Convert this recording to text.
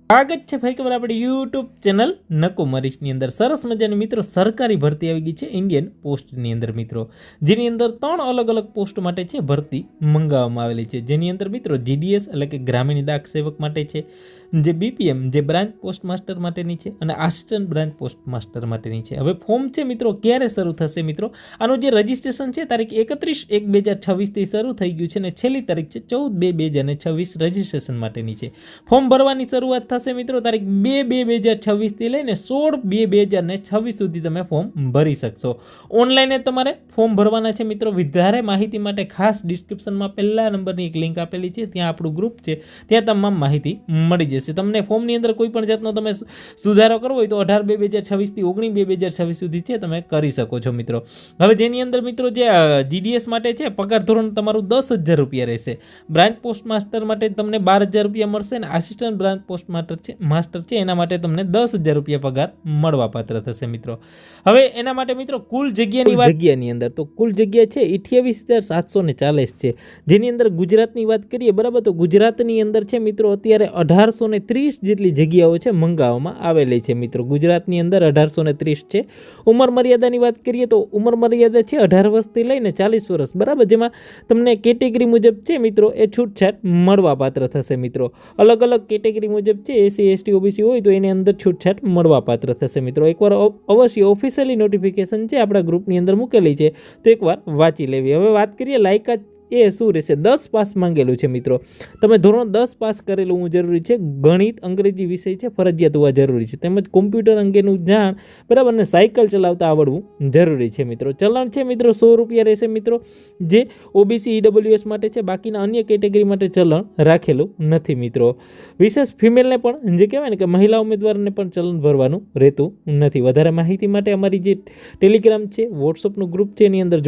સ્વાગત છે ભાઈ કે આપણી યુટ્યુબ ચેનલ નકો મરીશની અંદર સરસ મજાની મિત્રો સરકારી ભરતી આવી ગઈ છે ઇન્ડિયન પોસ્ટની અંદર મિત્રો, જેની અંદર 3 અલગ અલગ પોસ્ટ માટે છે ભરતી મંગાવવામાં આવેલી છે, જેની અંદર મિત્રો જીડીએસ એટલે કે ગ્રામીણ ડાક સેવક માટે છે, જે બીપીએમ જે બ્રાન્ચ પોસ્ટ માસ્ટર માટેની છે અને આસિસ્ટન્ટ બ્રાન્ચ પોસ્ટ માસ્ટર માટેની છે. હવે ફોર્મ છે મિત્રો ક્યારે શરૂ થશે મિત્રો, આનું જે રજીસ્ટ્રેશન છે તારીખ 31/1/2026 થી શરૂ થઈ ગયું છે અને છેલ્લી તારીખ છે 14/2/2026 રજીસ્ટ્રેશન માટેની છે. ફોર્મ ભરવાની શરૂઆત થશે મિત્રો તારીખ 2/2/2026 થી લઈને 16/2/2026 સુધી તમે ફોર્મ ભરી શકશો. ઓનલાઈન તમારે ફોર્મ ભરવાના છે મિત્રો. વધારે માહિતી માટે ખાસ ડિસ્ક્રિપ્શનમાં પહેલા નંબરની એક લિંક આપેલી છે, ત્યાં આપણું ગ્રુપ છે, ત્યાં તમામ માહિતી મળી જશે તમને. ફોર્મની અંદર કોઈ પણ જાતનો તમે સુધારો કરવો હોય તો 18/2/2026 થી 19/2/2026 સુધી છે તમે કરી શકો છો મિત્રો. હવે જેની અંદર મિત્રો જે જીડીએસ માટે છે પગાર ધોરણ તમારું 10,000 રૂપિયા રહેશે. બ્રાન્ચ પોસ્ટ માસ્ટર માટે તમને 12,000 રૂપિયા મળશે અને આસિસ્ટન્ટ બ્રાન્ચ પોસ્ટ માસ્ટર છે એના માટે તમને 10,000 રૂપિયા પગાર મળવા પાત્ર થશે મિત્રો. હવે એના માટે મિત્રો કુલ જગ્યાની અંદર તો કુલ જગ્યા છે 28,740 છે, જેની અંદર ગુજરાતની વાત કરીએ બરાબર, તો ગુજરાતની અંદર છે મિત્રો અત્યારે 1830 જેટલી જગ્યાઓ છે મંગાવવામાં આવેલી છે મિત્રો. ગુજરાતની અંદર 1830 છે. ઉંમર મર્યાદાની વાત કરીએ તો ઉંમર મર્યાદા છે 18 વર્ષથી લઈને 40 વર્ષ બરાબર, જેમાં તમને કેટેગરી મુજબ છે મિત્રો એ છૂટછાટ મળવા પાત્ર થશે મિત્રો. અલગ અલગ કેટેગરી મુજબ છે એસસી એસટી ઓબીસી હોય તો એની અંદર છૂટછાટ મળવા પાત્ર થશે મિત્રો. એકવાર અવશ્ય ઓફિશિયલી નોટિફિકેશન છે આપણા ગ્રુપની અંદર મૂકેલી છે તો એકવાર વાંચી લેવી. હવે વાત કરીએ લાયકાત એ શું રહેશે, 10 પાસ માંગેલું છે મિત્રો. તમે ધોરણ 10 પાસ કરેલું જરૂરી છે. ગણિત અંગ્રેજી વિષય છે ફરજિયાત હોવા જરૂરી છે, તેમજ કોમ્પ્યુટર અંગેનું જાણ બરાબર અને સાયકલ ચલાવતા આવડવું જરૂરી છે મિત્રો. ચલણ છે મિત્રો 100 રૂપિયા રહેશે મિત્રો, જે ઓબીસી ઈડબ્લ્યુએસ માટે છે, બાકીના અન્ય કેટેગરી માટે ચલણ રાખેલું નથી મિત્રો. વિશેષ ફિમેલને પણ જે કહેવાય ને કે મહિલા ઉમેદવારને પણ ચલણ ભરવાનું રહેતું નથી. વધારે માહિતી માટે અમારી જે ટેલિગ્રામ છે વોટ્સઅપનું ગ્રુપ છે એની અંદર